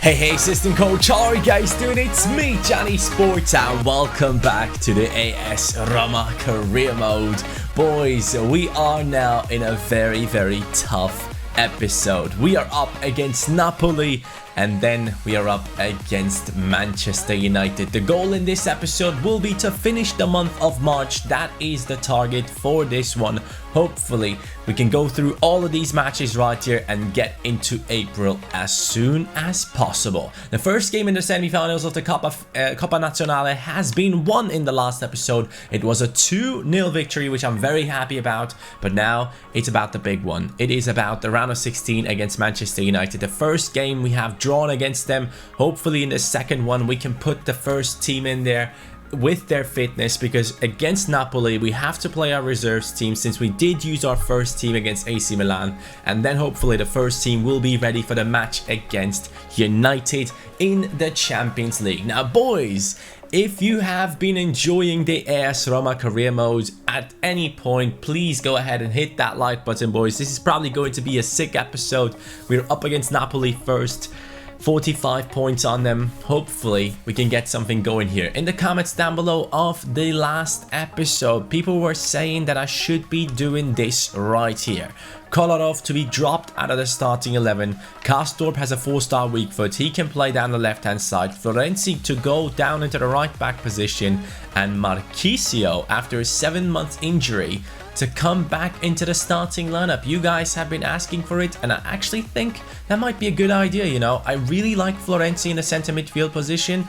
Hey, assistant coach, how are you guys doing? It's me, Johnny Sports, and welcome back to the AS Roma career mode. Boys, we are now in a very tough episode. We are up against Napoli, and then we are up against Manchester United. The goal in this episode will be to finish the month of March. That is the target for this one. Hopefully, we can go through all of these matches right here and get into April as soon as possible. The first game in the semi-finals of the Coppa Nazionale has been won in the last episode. It was a 2-0 victory, which I'm very happy about. But now, it's about the big one. It is about the round of 16 against Manchester United. The first game we have drawn against them. Hopefully, in the second one, we can put the first team in there with their fitness, because against Napoli we have to play our reserves team, since we did use our first team against AC Milan, and then hopefully the first team will be ready for the match against United in the Champions League. Now boys, if you have been enjoying the AS Roma career mode at any point, please go ahead and hit that like button, boys. This is probably going to be a sick episode. We're up against Napoli first. 45 points on them. Hopefully we can get something going here. In the comments down below of the last episode, people were saying that I should be doing this right here. Kolarov to be dropped out of the starting 11. Karsdorp has a 4-star weak foot. He can play down the left hand side. Florenzi to go down into the right back position. And Marchisio, after a 7-month injury, to come back into the starting lineup. You guys have been asking for it, and I actually think that might be a good idea, you know. I really like Florenzi in the center midfield position.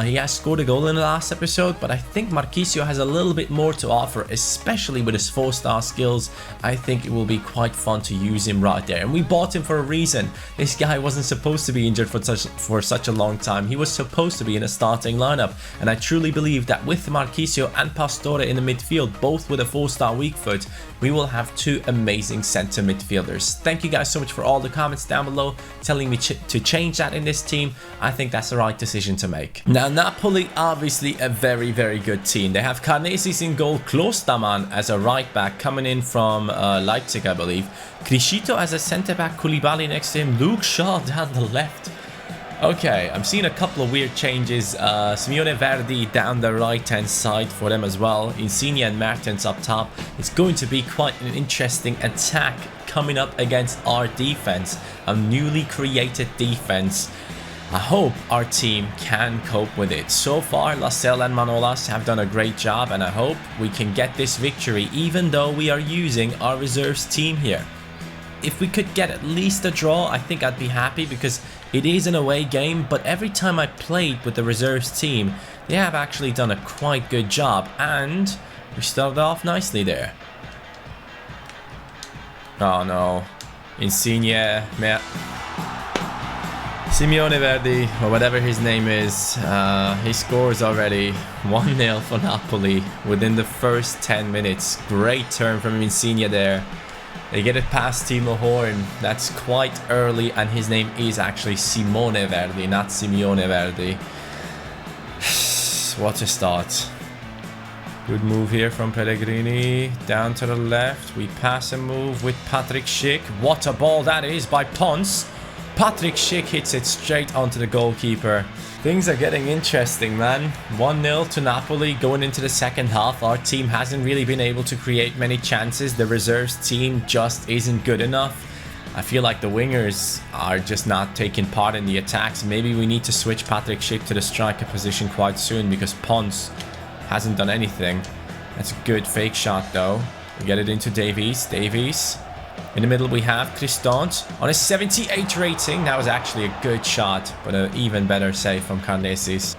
He has scored a goal in the last episode, but I think Marchisio has a little bit more to offer, especially with his 4-star skills. I think it will be quite fun to use him right there. And we bought him for a reason. This guy wasn't supposed to be injured for such a long time. He was supposed to be in a starting lineup, and I truly believe that with Marchisio and Pastore in the midfield, both with a 4-star weak foot, we will have two amazing center midfielders. Thank you guys so much for all the comments down below telling me to change that in this team. I think that's the right decision to make. Now, Napoli, obviously a very good team. They have Karnesis in goal, Klosterman as a right back coming in from Leipzig, I believe. Criscito as a centre back, Koulibaly next to him, Luke Shaw down the left. Okay, I'm seeing a couple of weird changes. Simeone Verdi down the right-hand side for them as well. Insigne and Mertens up top. It's going to be quite an interesting attack coming up against our defense. A newly created defense. I hope our team can cope with it. So far, Lascelles and Manolas have done a great job, and I hope we can get this victory even though we are using our reserves team here. If we could get at least a draw, I think I'd be happy, because it is an away game, but every time I played with the reserves team, they have actually done a quite good job, and we started off nicely there. Oh no. Insigne, Simeone Verdi, or whatever his name is, he scores already. 1-0 for Napoli within the first 10 minutes. Great turn from Insigne there. They get it past Timo Horn. That's quite early, and his name is actually Simone Verdi, not Simeone Verdi. What a start. Good move here from Pellegrini. Down to the left. We pass a move with Patrick Schick. What a ball that is by Pons. Patrick Schick hits it straight onto the goalkeeper. Things are getting interesting, man. 1-0 to Napoli going into the second half. Our team hasn't really been able to create many chances. The reserves team just isn't good enough. I feel like the wingers are just not taking part in the attacks. Maybe we need to switch Patrick Schick to the striker position quite soon, because Pons hasn't done anything. That's a good fake shot though. We get it into Davies. In the middle we have Cristante on a 78 rating. That was actually a good shot, but an even better save from Karnesis.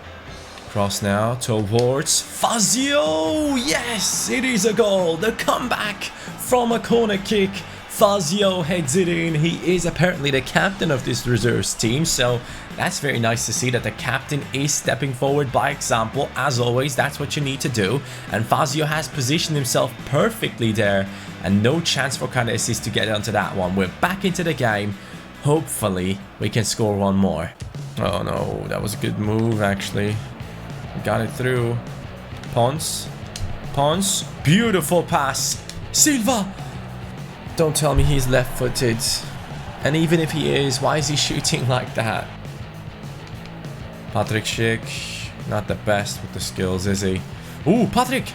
Cross now towards Fazio. Yes, it is a goal. The comeback from a corner kick. Fazio heads it in. He is apparently the captain of this reserves team, so that's very nice to see that the captain is stepping forward by example. As always, that's what you need to do, and Fazio has positioned himself perfectly there, and no chance for Karnesis to get onto that one. We're back into the game. Hopefully we can score one more. Oh no, that was a good move actually. Got it through. Pons, beautiful pass. Silva. Don't tell me he's left-footed. And even if he is, why is he shooting like that? Patrick Schick, not the best with the skills, is he? Ooh, Patrick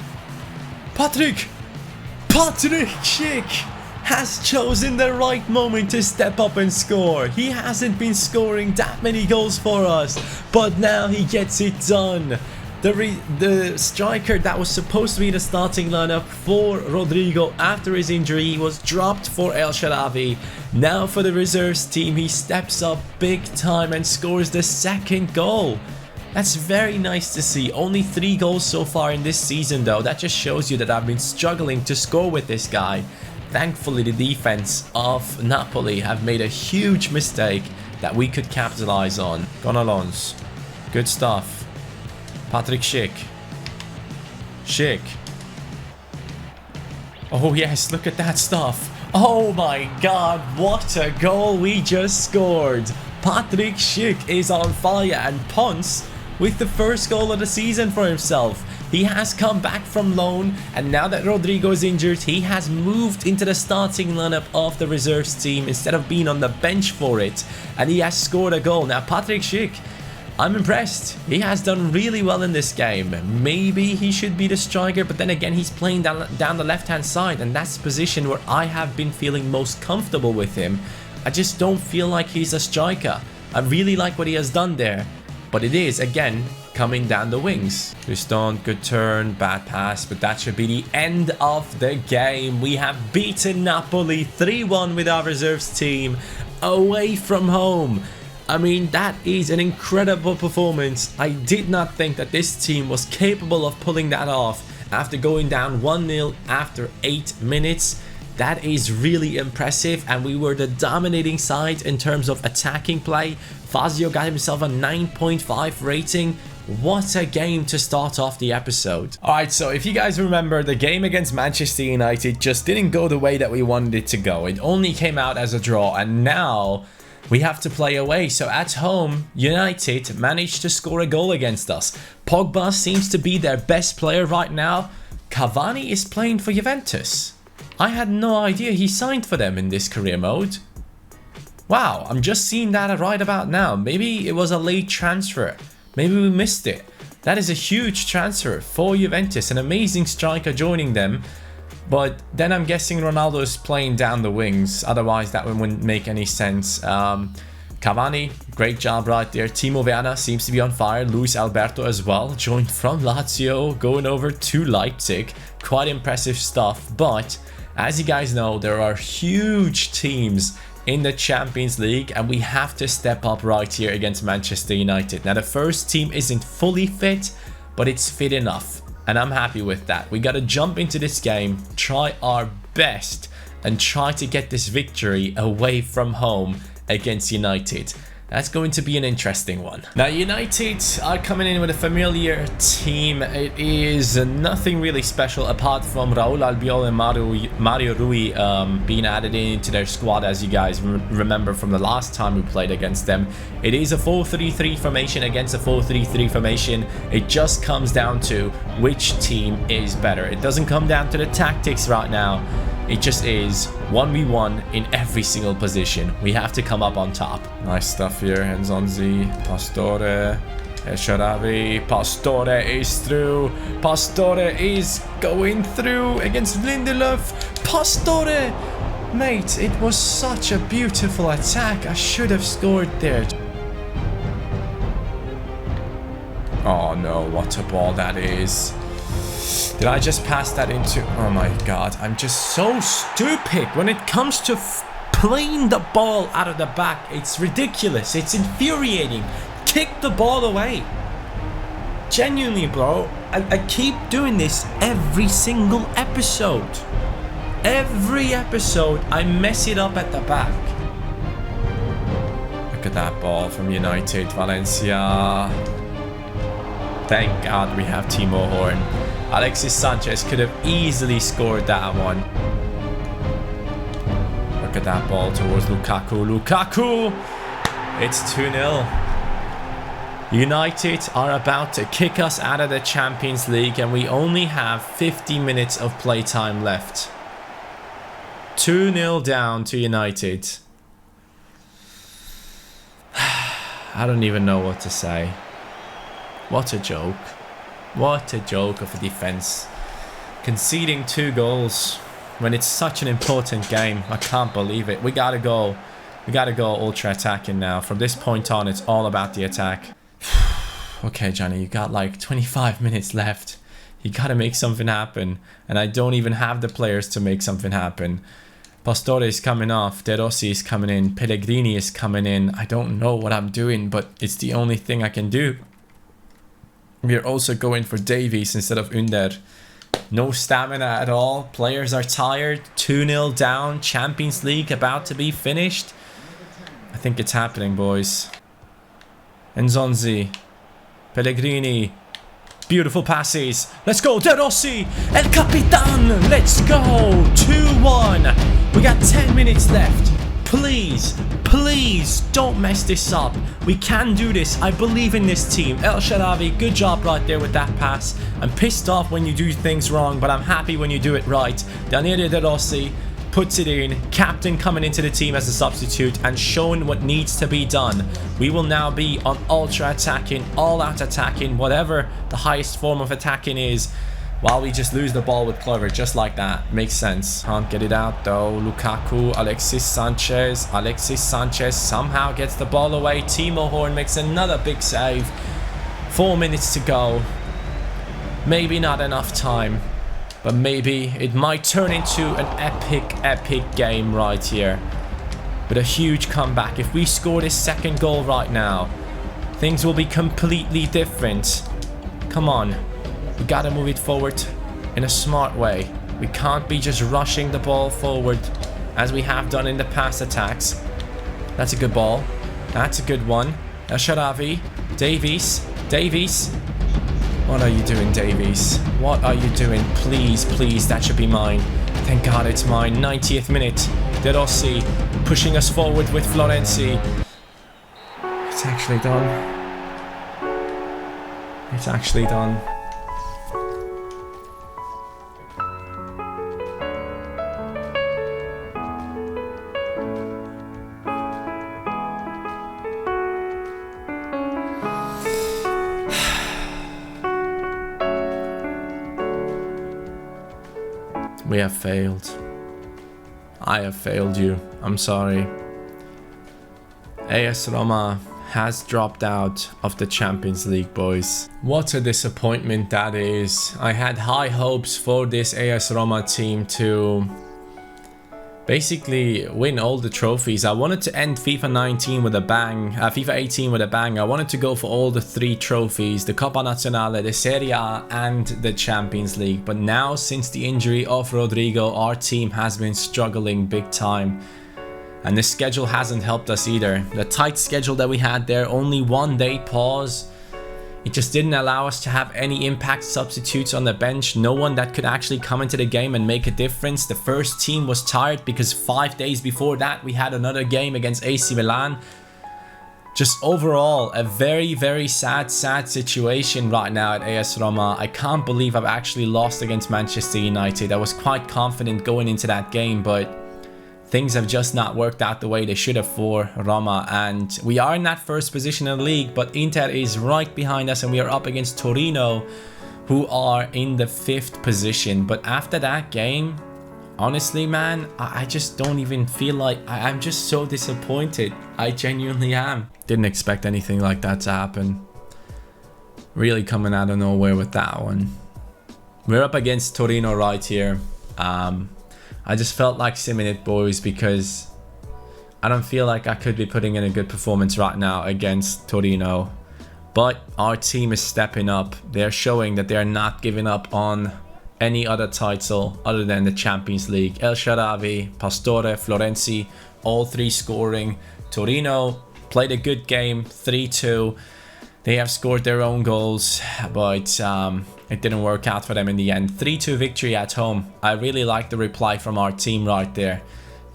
Schick has chosen the right moment to step up and score. He hasn't been scoring that many goals for us, but now he gets it done. The striker that was supposed to be the starting lineup for Rodrigo after his injury was dropped for El Shaarawy. Now for the reserves team, he steps up big time and scores the second goal. That's very nice to see. Only 3 goals so far in this season though. That just shows you that I've been struggling to score with this guy. Thankfully, the defense of Napoli have made a huge mistake that we could capitalize on. Gonalons. Good stuff. Patrick Schick. Oh yes, look at that stuff. Oh my god, what a goal we just scored. Patrick Schick is on fire, and Ponce with the first goal of the season for himself. He has come back from loan, and now that Rodrigo is injured, he has moved into the starting lineup of the reserves team instead of being on the bench for it, and he has scored a goal. Now Patrick Schick, I'm impressed. He has done really well in this game. Maybe he should be the striker, but then again, he's playing down the left-hand side, and that's the position where I have been feeling most comfortable with him. I just don't feel like he's a striker. I really like what he has done there, but it is, again, coming down the wings. Tristan, good turn, bad pass, but that should be the end of the game. We have beaten Napoli 3-1 with our reserves team away from home. I mean, that is an incredible performance. I did not think that this team was capable of pulling that off after going down 1-0 after 8 minutes. That is really impressive, and we were the dominating side in terms of attacking play. Fazio got himself a 9.5 rating. What a game to start off the episode. Alright, so if you guys remember, the game against Manchester United just didn't go the way that we wanted it to go. It only came out as a draw, and now we have to play away. So at home, United managed to score a goal against us. Pogba seems to be their best player right now. Cavani is playing for Juventus. I had no idea he signed for them in this career mode. Wow, I'm just seeing that right about now. Maybe it was a late transfer. Maybe we missed it. That is a huge transfer for Juventus. An amazing striker joining them. But then I'm guessing Ronaldo is playing down the wings. Otherwise, that wouldn't make any sense. Cavani, great job right there. Timo Werner seems to be on fire. Luis Alberto as well, joined from Lazio, going over to Leipzig. Quite impressive stuff. But as you guys know, there are huge teams in the Champions League, and we have to step up right here against Manchester United. Now, the first team isn't fully fit, but it's fit enough, and I'm happy with that. We got to jump into this game, try our best, and try to get this victory away from home against United. That's going to be an interesting one. Now, United are coming in with a familiar team. It is nothing really special apart from Raul Albiol and Mario Rui being added into their squad, as you guys remember from the last time we played against them. It is a 4-3-3 formation against a 4-3-3 formation. It just comes down to which team is better. It doesn't come down to the tactics right now. It just is 1v1 in every single position. We have to come up on top. Nice stuff here. Henzonzi, Pastore, El Shaarawy. Pastore is through. Pastore is going through against Lindelöf. Pastore! Mate, it was such a beautiful attack. I should have scored there. Oh no, what a ball that is. Did I just pass that into... Oh my god, I'm just so stupid when it comes to playing the ball out of the back. It's ridiculous. It's infuriating. Kick the ball away. Genuinely, bro. I keep doing this every single episode. Every episode, I mess it up at the back. Look at that ball from United. Valencia. Thank God we have Timo Horn. Alexis Sanchez could have easily scored that one. Look at that ball towards Lukaku. Lukaku! It's 2-0. United are about to kick us out of the Champions League, and we only have 50 minutes of playtime left. 2-0 down to United. I don't even know what to say. What a joke. What a joke of a defense. Conceding 2 goals when it's such an important game. I can't believe it. We gotta go. We gotta go ultra attacking now. From this point on, it's all about the attack. Okay, Johnny, you got like 25 minutes left. You gotta make something happen. And I don't even have the players to make something happen. Pastore is coming off. De Rossi is coming in. Pellegrini is coming in. I don't know what I'm doing, but it's the only thing I can do. We're also going for Davies instead of Under. No stamina at all. Players are tired. 2-0 down. Champions League about to be finished. I think it's happening, boys. Nzonzi. Pellegrini. Beautiful passes. Let's go, De Rossi. El Capitan. Let's go. 2-1. We got 10 minutes left. Please, please don't mess this up. We can do this. I believe in this team. El Shaarawy, good job right there with that pass. I'm pissed off when you do things wrong, but I'm happy when you do it right. Daniele De Rossi puts it in. Captain coming into the team as a substitute and showing what needs to be done. We will now be on ultra attacking, all out attacking, whatever the highest form of attacking is. While we just lose the ball with Clover, just like that. Makes sense. Can't get it out though. Lukaku, Alexis Sanchez. Alexis Sanchez somehow gets the ball away. Timo Horn makes another big save. 4 minutes to go. Maybe not enough time. But maybe it might turn into an epic game right here. With a huge comeback. If we score this second goal right now, things will be completely different. Come on. We gotta move it forward in a smart way. We can't be just rushing the ball forward as we have done in the past attacks. That's a good ball. That's a good one. El Shaarawy. Davies. Davies. What are you doing, Davies? What are you doing? Please, please, that should be mine. Thank God it's mine. 90th minute. De Rossi pushing us forward with Florenzi. It's actually done. It's actually done. We have failed. I have failed you. I'm sorry. AS Roma has dropped out of the Champions League, boys. What a disappointment that is. I had high hopes for this AS Roma team to basically win all the trophies. I wanted to end FIFA 19 with a bang, FIFA 18 with a bang. I wanted to go for all the 3 trophies, the Coppa Nazionale, the Serie A and the Champions League. But now, since the injury of Rodrigo, our team has been struggling big time. And the schedule hasn't helped us either. The tight schedule that we had there, only 1 day pause. It just didn't allow us to have any impact substitutes on the bench. No one that could actually come into the game and make a difference. The first team was tired because 5 days before that we had another game against AC Milan. Just overall a very sad situation right now at AS Roma. I can't believe I've actually lost against Manchester United. I was quite confident going into that game, but things have just not worked out the way they should have for Roma, and we are in that first position in the league, but Inter is right behind us and we are up against Torino, who are in the 5th position. But after that game, honestly, man, I just don't even feel like... I'm just so disappointed. I genuinely am. Didn't expect anything like that to happen. Really coming out of nowhere with that one. We're up against Torino right here. I just felt like simming it, boys, because I don't feel like I could be putting in a good performance right now against Torino. But our team is stepping up. They're showing that they're not giving up on any other title other than the Champions League. El Shaarawy, Pastore, Florenzi, all 3 scoring. Torino played a good game, 3-2. They have scored their own goals, but it didn't work out for them in the end. 3-2 victory at home. I really like the reply from our team right there.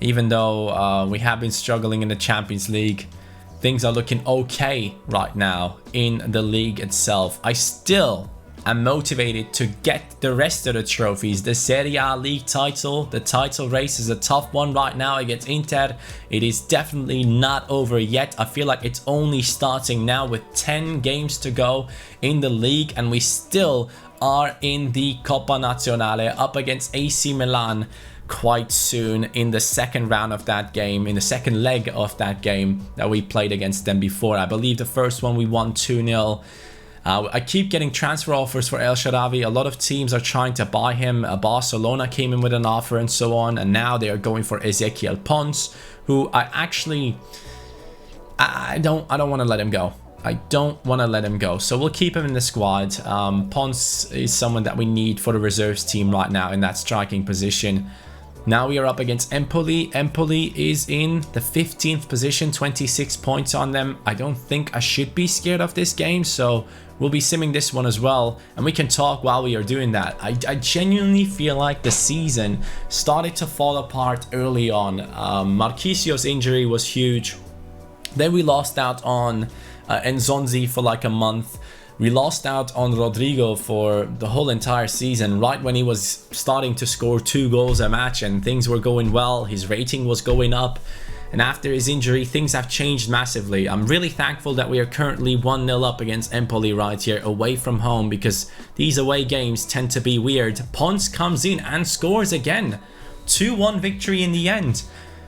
Even though we have been struggling in the Champions League, things are looking okay right now in the league itself. I still and motivated to get the rest of the trophies. The Serie A league title, the title race is a tough one right now against Inter. It is definitely not over yet. I feel like it's only starting now with 10 games to go in the league, and we still are in the Coppa Nazionale up against AC Milan quite soon in the second round of that game, in the second leg of that game that we played against them before. I believe the first one we won 2-0. I keep getting transfer offers for El Shaarawy. A lot of teams are trying to buy him. Barcelona came in with an offer and so on, and now they are going for Ezequiel Pons, who I don't want to let him go. I don't want to let him go, so we'll keep him in the squad. Pons is someone that we need for the reserves team right now in that striking position. Now we are up against Empoli. Empoli is in the 15th position, 26 points on them. I don't think I should be scared of this game, so we'll be simming this one as well, and we can talk while we are doing that. I genuinely feel like the season started to fall apart early on. Marquisio's injury was huge. Then we lost out on Enzonzi for like a month. We lost out on Rodrigo for the whole entire season, right when he was starting to score 2 goals a match and things were going well. His rating was going up, and after his injury, things have changed massively. I'm really thankful that we are currently 1-0 up against Empoli right here, away from home, because these away games tend to be weird. Pons comes in and scores again. 2-1 victory in the end.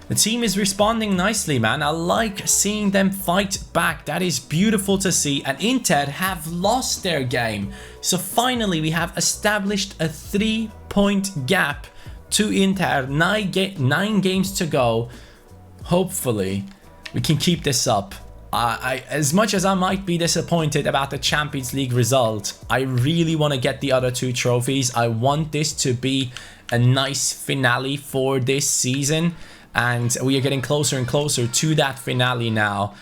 The team is responding nicely, man. I like seeing them fight back. That is beautiful to see. And Inter have lost their game. So finally, we have established a 3-point gap to Inter. 9 games to go. Hopefully, we can keep this up. As much as I might be disappointed about the Champions League result, I really want to get the other 2 trophies. I want this to be a nice finale for this season. And we are getting closer and closer to that finale now.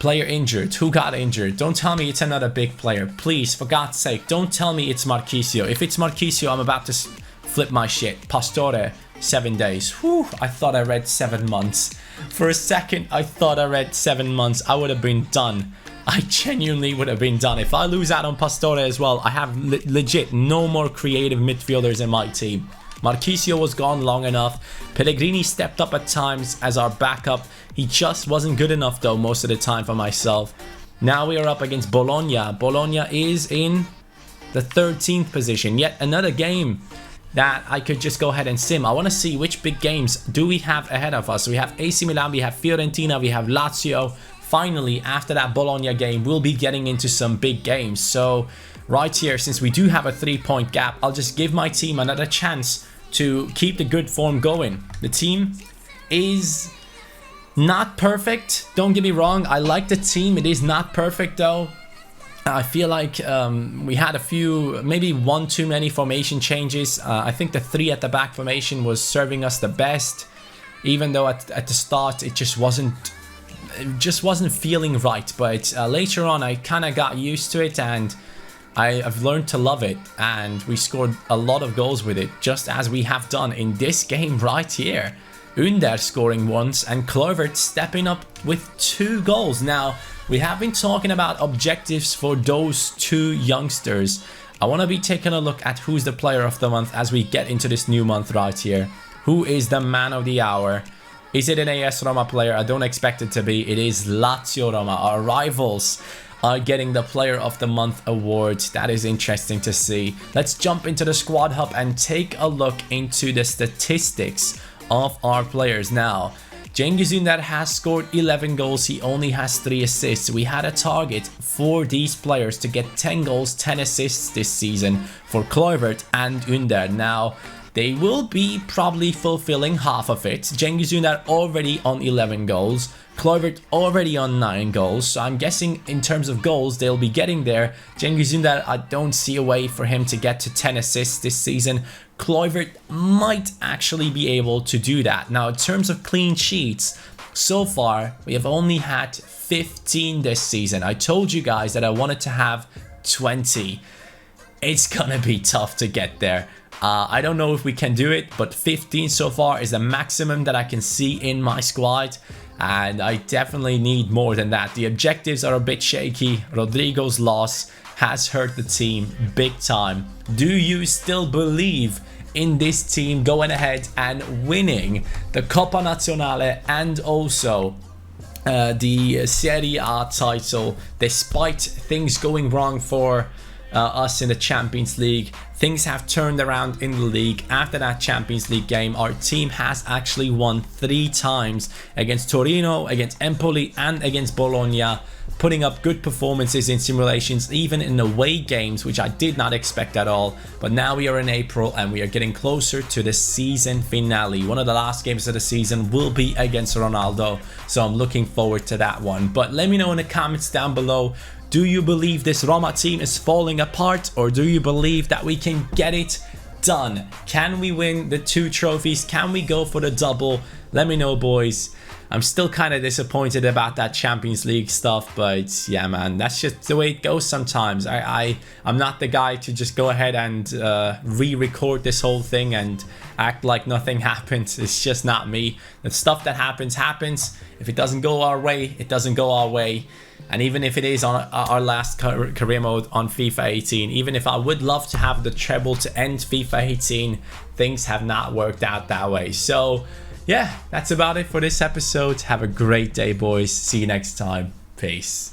Player injured. Who got injured? Don't tell me it's another big player. Please, for God's sake, don't tell me it's Marchisio. If it's Marchisio, I'm about to flip my shit. Pastore, 7 days. Whew, I thought I read 7 months. For a second, I thought I read 7 months. I would have been done. I genuinely would have been done. If I lose out on Pastore as well, I have legit no more creative midfielders in my team. Marchisio was gone long enough. Pellegrini stepped up at times as our backup. He just wasn't good enough though most of the time for myself. Now we are up against Bologna. Bologna is in the 13th position. Yet another game that I could just go ahead and sim. I want to see which big games do we have ahead of us. We have AC Milan, we have Fiorentina, we have Lazio. Finally, after that Bologna game, we'll be getting into some big games. So right here, since we do have a 3-point gap, I'll just give my team another chance to keep the good form going. The team is not perfect, don't get me wrong. I like the team. It is not perfect though. I feel like we had a few, maybe 1 too many formation changes. I think the 3 at the back formation was serving us the best, even though at the start it just wasn't feeling right. But later on I kind of got used to it, and I've learned to love it, and we scored a lot of goals with it, just as we have done in this game right here. Under scoring once, and Kluivert stepping up with 2 goals. Now, we have been talking about objectives for those 2 youngsters. I want to be taking a look at who's the player of the month as we get into this new month right here. Who is the man of the hour? Is it an AS Roma player? I don't expect it to be. It is Lazio Roma, our rivals, are getting the Player of the Month award. That is interesting to see. Let's jump into the squad hub and take a look into the statistics of our players now. Cengiz Ünder has scored 11 goals. He only has 3 assists. We had a target for these players to get 10 goals, 10 assists this season for Kluivert and Ünder. Now, they will be probably fulfilling half of it. Cengiz Ünder already on 11 goals. Kluivert already on 9 goals. So I'm guessing in terms of goals, they'll be getting there. Cengiz Ünder, I don't see a way for him to get to 10 assists this season. Kluivert might actually be able to do that. Now, in terms of clean sheets, so far, we have only had 15 this season. I told you guys that I wanted to have 20. It's gonna be tough to get there. I don't know if we can do it, but 15 so far is the maximum that I can see in my squad. and I definitely need more than that. The objectives are a bit shaky. Rodrigo's loss has hurt the team big time. Do you still believe in this team going ahead and winning the Coppa Nazionale and also the Serie A title, despite things going wrong for us in the Champions League? Things have turned around in the league. After that Champions League game, our team has actually won 3 times against Torino, against Empoli and against Bologna, putting up good performances in simulations, even in away games, which I did not expect at all. But now we are in April and we are getting closer to the season finale. One of the last games of the season will be against Ronaldo, so I'm looking forward to that one. But let me know in the comments down below, do you believe this Roma team is falling apart, or do you believe that we can get it done? Can we win the 2 trophies? Can we go for the double? Let me know, boys. I'm still kind of disappointed about that Champions League stuff, but yeah, man, that's just the way it goes sometimes. I'm not the guy to just go ahead and re-record this whole thing and act like nothing happened. It's just not me. The stuff that happens. If it doesn't go our way, it doesn't go our way. And even if it is on our last career mode on FIFA 18, even if I would love to have the treble to end FIFA 18, things have not worked out that way. So yeah, that's about it for this episode. Have a great day, boys. See you next time. Peace.